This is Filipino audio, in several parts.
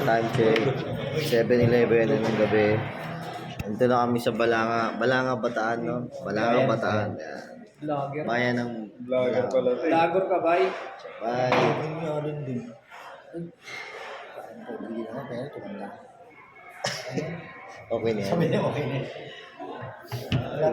Time check, 7:11 na ng gabi. Nandito na kami sa Balanga, Bataan, no? Balanga, Bataan. Yan. Vlogger. Bayan ng Vlogger pala. Vlogger ka, bay? Bye. Okay na yan. Sabi niya okay na.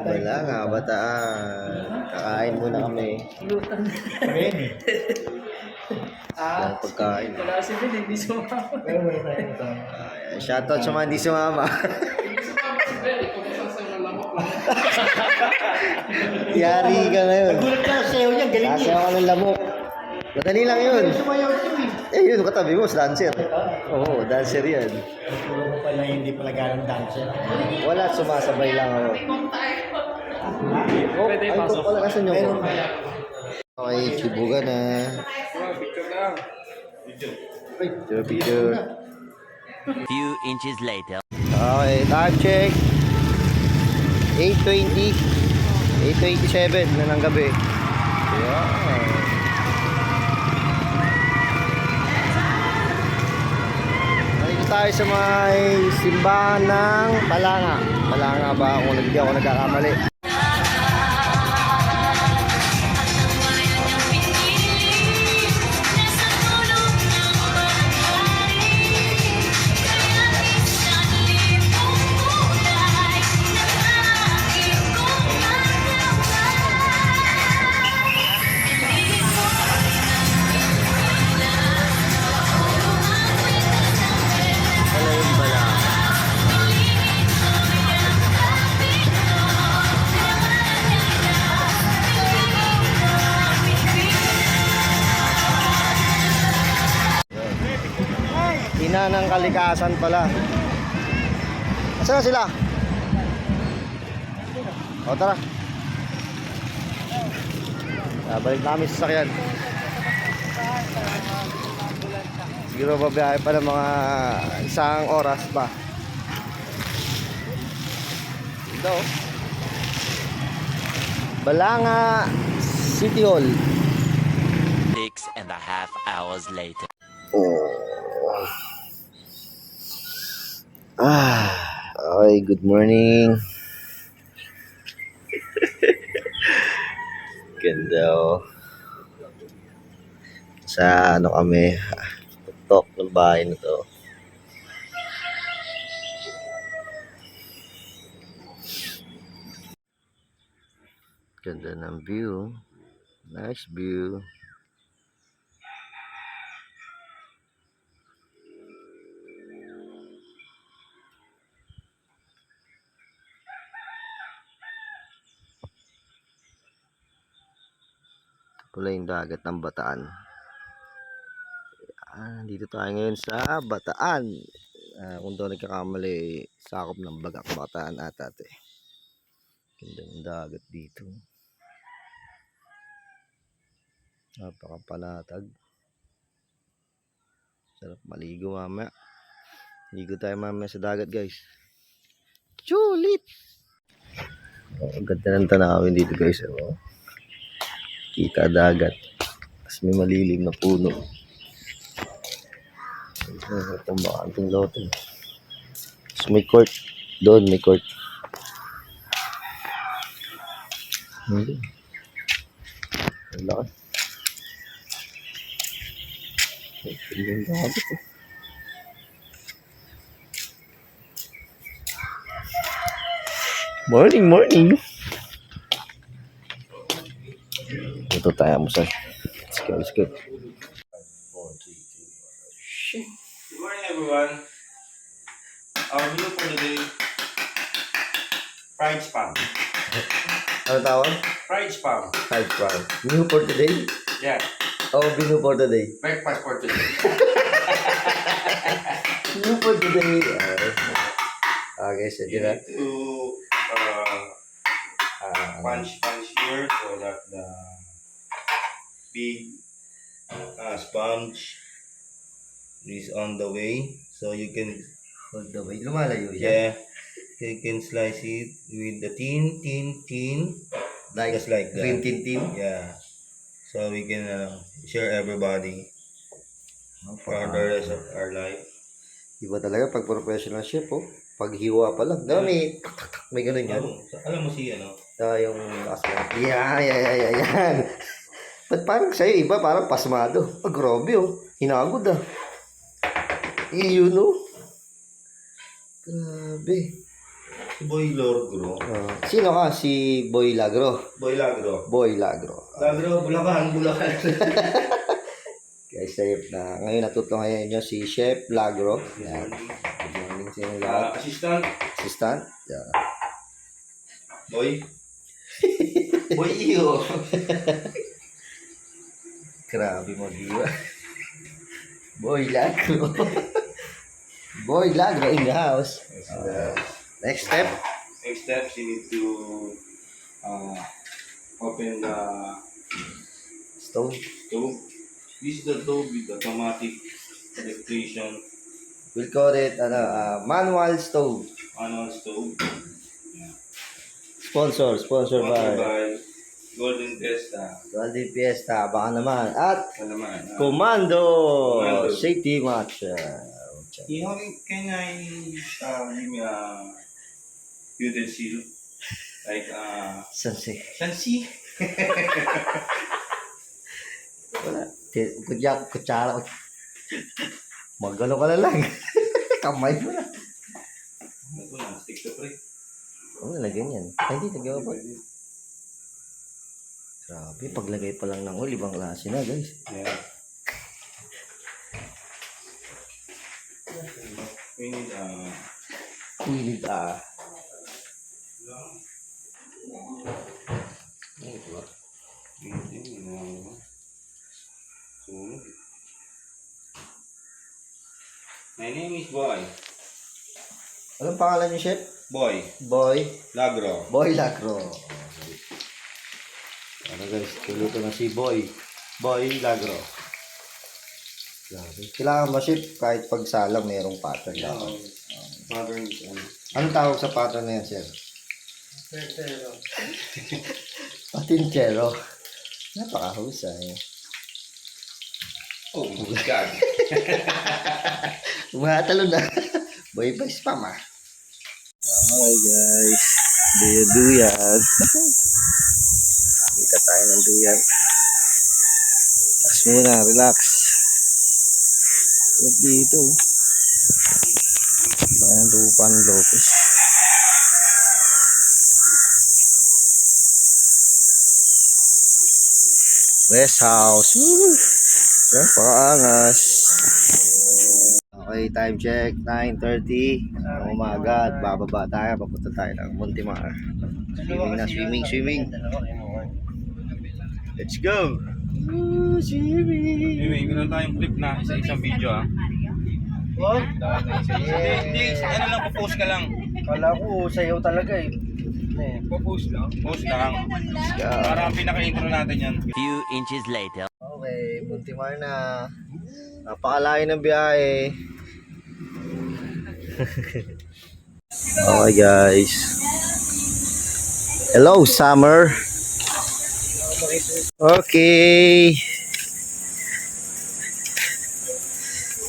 Balanga, Bataan. Kakain muna kami. Lutan. Amen eh. Yan, pagkain. Wala si Ben, hindi sumama. Pero wala tayo ito. Shoutout sa mga hindi sumama. Yari ka ngayon. Nagulat ka sa sayo niya, galing Kasi niya. ako ng lamok. Madali lang yun. Sumayaw ito eh. Eh, yun, katabi mo, dancer. Oo, dancer yan. Puro mo pala hindi pala ganang dancer. Wala, sumasabay lang ako. Oh, Pwede ay, ito pasok. pala, nasan yung ko? Okay, chibuga na. Picture lang. Picture. Few inches later. Okay, time check. 8:20. 8:27 na ng gabi. Yeah. Nandito tayo sa may simbahan ng Balanga. Balanga ba? Kung hindi ako nagkakamali. Ina ng kalikasan pala. Saan na sila? O tara. Balik namin sa sasakyan. Siguro babiyahe pa ng mga isang oras pa. Ito. Balanga City Hall. 6.5 hours later. Okay, good morning. Ganda oh. Sa ano kami, tuktok ng bahay na to. Ganda ng view. Nice view. Pula yung dagat ng Bataan. Dito tayo ngayon sa Bataan. Kung doon nagkakamali, sakop ng Bagak Bataan ata ate. Ganda ng dagat dito. Napakapanatag. Sarap maligo mamaya. Ligo tayo mamaya sa dagat guys. Chulit! Ang ganda ng tanawin dito guys. Oh. Kita dagat. Tapos may malilim na puno. Itong bakanting lote. Tapos may court. Doon may court. Hindi. Ang laki. Ang dagat eh. Morning, morning. Ito tayo mo sa. Let's go, let's go. Good morning everyone. Our menu for today, fried spam. Ano tawag? Fried spam. Fried spam. New for today? Yeah, Oh, menu for today. breakfast for today. menu for today. Okay, so You na. need to punch here so that the big sponge is on the way. So you can, Hold the way. Lumalayo siya. yeah, you can slice it with the tin. Like, Just like that. green tin. Yeah. So we can share everybody for the rest of our life. Iba talaga pag professional chef, oh. Pag hiwa pa lang. Dami. May ganun yan. Alam mo si ano? Yung last one. Yan. Ba't parang sa'yo iba, parang pasmado. Grabe, oh. Hinagod, ah. Yun, oh. Grabe. Si Boy Logro. Sino ka? Si Boy Lagro. Boy Lagro. Boy Lagro. Lagro, Bulacan. Guys, chef na. Ngayon natutunghayan nyo si Chef Lagro. Yan. Good morning sa inyo lahat. Assistant. Assistant. Yan. Boy. Boy Iyo. Grabe mo, diwa. Boy Lagro. Boy Lagro in the house. Next step. Next steps, you need to open the Stove. stove. This is the stove with automatic electrician We'll call it manual stove. manual stove. Sponsor Sponsored by by Golden Testa. Golden Fiesta. Baka naman. At Ano naman? Commando. Commando. Safety match. Can I give me a utensil? Like Sansi. Sansi? Wala. Kutsara. Magano ka na lang. Kamay mo na. Ito na, stick to pre. Oo, lagyan yan. Ay, hindi, nagawa pa. Grabe, paglagay pa lang ng oil, ibang klase na, guys. Yeah. We need Kulit, My name is Boy. Anong pangalan niyo, chef? Boy. Boy. Lagro. Boy Lacro. Ano guys, tuluto na si Boy. Boy Lagro. Grabe. Kailangan ba, chef, kahit pagsalang mayroong pattern dapat? Pattern is Anong tawag sa pattern na yan, sir? Patinchero. Napakahusay. Oh my God. Umatalo na. Boy pa spam, ah. Okay guys. Duyan. Kita tayo ng duyan. Relax muna, relax. Huwag dito. Bayan Lupan Lopez. Rest house. Woo! Pakaangas. Okay, time check. 9:30 ng umaga at bababa tayo. Papunta tayo ng Montemar. Swimming na, swimming. Let's go! Woo, swimming! Anyway, meron tayong clip na isang video What? Hindi, ano lang, post ka lang. Kala ko sayaw talaga eh. Post lang. Post lang. Para ang pinaka-intro natin yan. Few inches later. Okay, Montemar na. Napakalayo ng biyahe. Okay guys. Hello summer. Okay.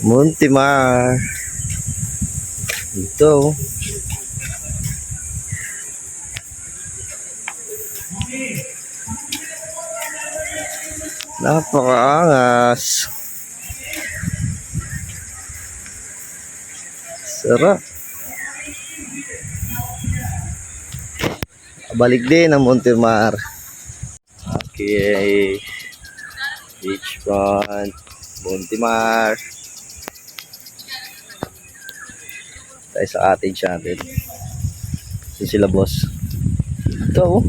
Montemar. Ito. Napakaangas. Sarap. Balik din ang Montemar. Okay. Beachfront. Montemar. Tayo sa cottage natin. Ito sila boss. Ito.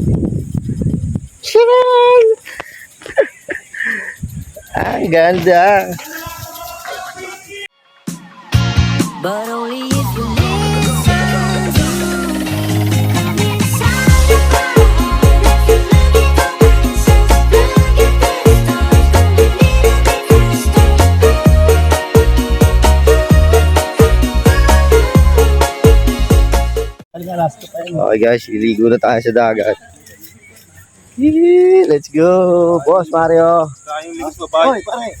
Sharon! Ang ganda. but only if you listen to me. Come inside your heart, if you look at the pieces, look at the stars, go a little bit faster. Okay guys, iligo na tayo sa dagat. Yee, let's go, Boss Mario. Hoy, pare.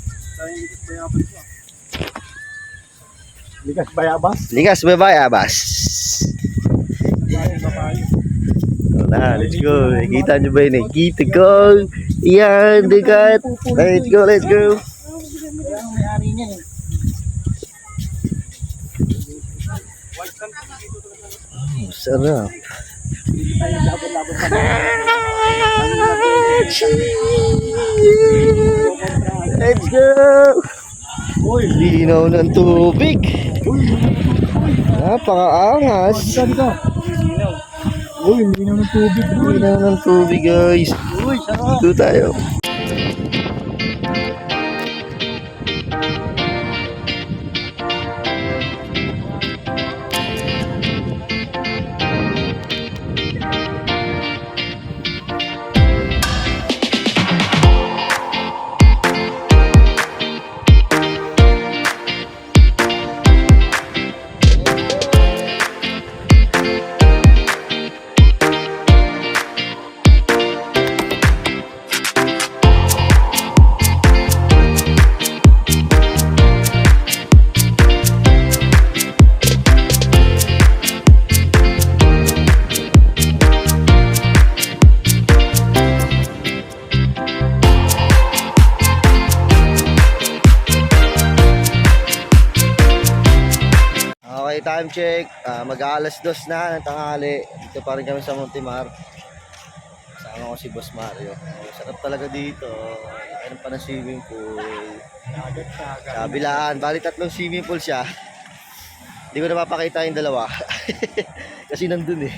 Ligas bayabas. Ligas bayabas. Na, let's go. Nakita nyo ba yun? Nakita ko. Yan, dagat. Let's go, let's go. Oh, sarap. Let's go. Linaw ng tubig. Napakaangas. Linaw ng tubig guys. Dito tayo. Okay, time check. Mag-aalas 2 na ng tanghali. Dito pa rin kami sa Montemar. Kasama ko si Boss Mario. Sarap talaga dito. Meron pa ng swimming pool. Kabilaan. Bali 3 swimming pool siya. Hindi ko na mapakita yung dalawa. Kasi nandun eh.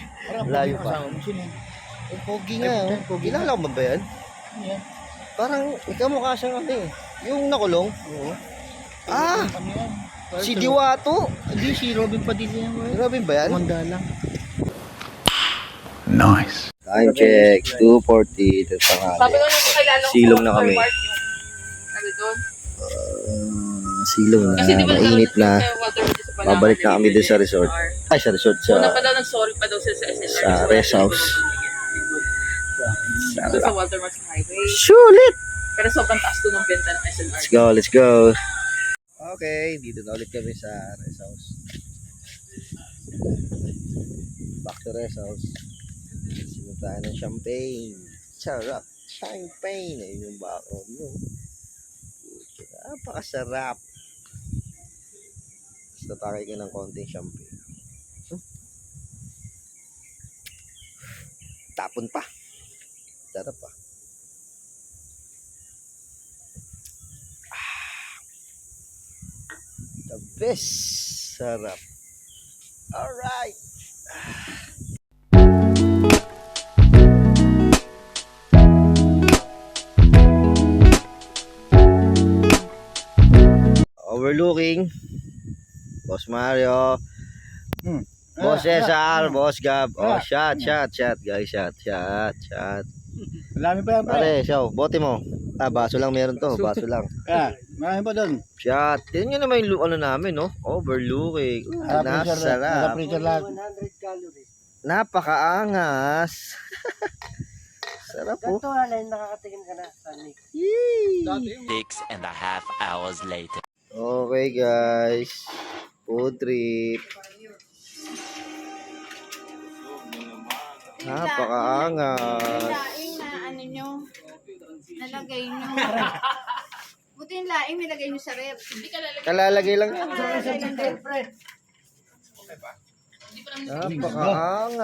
Layo pa. Yung pogi nga. Pogi lang lang ba yan? Parang ikaw mukha siyang ano eh. Yung nakulong. Ah! Si Diwato. Hindi, si Robin Padilla yan. Robin ba yan? Manda lang. Nice. Time check. 2:40. Ito Sabi tanghali. ko nung kakilala ko Silong na kami. Ano doon? Silong na. Kasi di ba Mainit na. Babalik na kami din dun sa resort. Ay, sa resort. Una pa Sa, daw nag-sorry pa daw sila sa SLR. sa rest house. Doon sa Walter Marks Highway. Sulit! Pero sobrang taas doon ng benta ng SLR. Let's go, let's go. Okay, dito na ulit kami sa rest house. Back to rest house. Sinuta tayo ng champagne. Sarap. Champagne. Ayun yung background mo. Napakasarap. Basta takay ka ng konting champagne. Tapon pa. Sarap pa. The best. Sarap. Alright. Overlooking. Boss Mario. Boss Cesar. Boss Gab. Oh, shot guys. Shot. Marami pa yan, Pare, siyaw. Bote mo. Baso lang meron to. Baso lang. Marami pa doon. Shot. Tingnan nyo naman yung ano namin, no? Overlooking. Nasarap. Napakaangas. Sarap po. Ito alay, nakakatingin ka na sa Nick. Yee! 6.5 hours later. Okay guys. Food trip. Napakaangas. Laing na ano nyo, nalagay nyo. Buti yung laing nilagay nyo sa rep. Kalalagay lang yan. Napakaangas.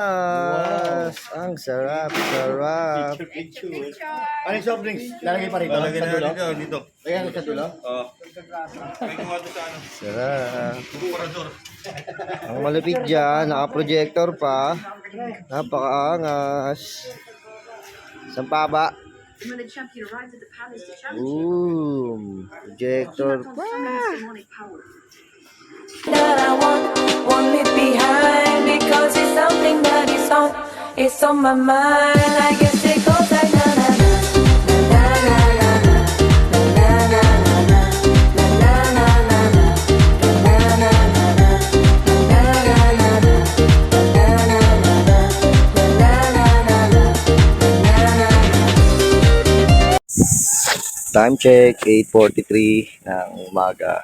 Ang sarap. Ano yung soft drinks? Lalagay pa rito. Lalagay na dito. Dito. Lagyan sa dulo? Oo. May kuha doon sa ano. Sarap. Ang malupit dyan. Naka-projector pa. Napakaangas. Saan pa ba? Boom. Projector pa. that I won't leave behind because it's something that it's on my mind. I guess it goes like na na na na na na na na na na na na Time check, 8:43 ng umaga.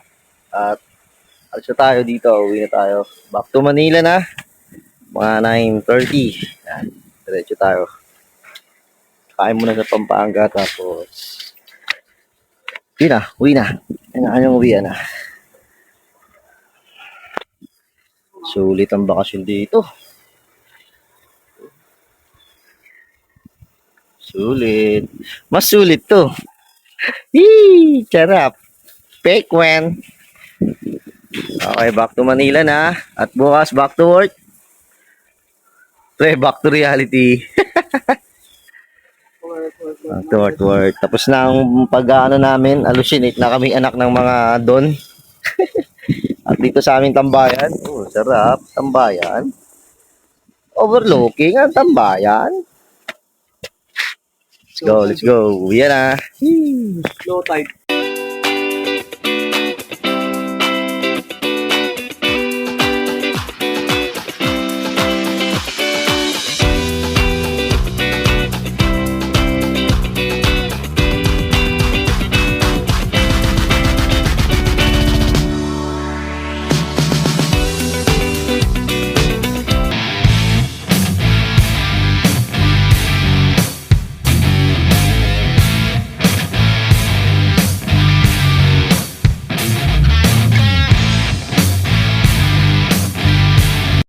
At alis na tayo dito, uwi na tayo. Back to Manila na. Mga 9:30. Yan, diretso tayo. Kain muna sa Pampanga, tapos uwi na. Kanyang uwian na. Sulit ang bakasyon dito. Sulit. Mas sulit to. Hee! Charap. Fake one. Okay, back to Manila na. At bukas, back to work. Back to reality. Back to work. Tapos na ang pag-ano namin. Hallucinate na kami anak ng mga don. At dito sa aming tambayan. Oh, sarap. Tambayan. Overlooking ang tambayan. Let's go. Yan na. Low tide.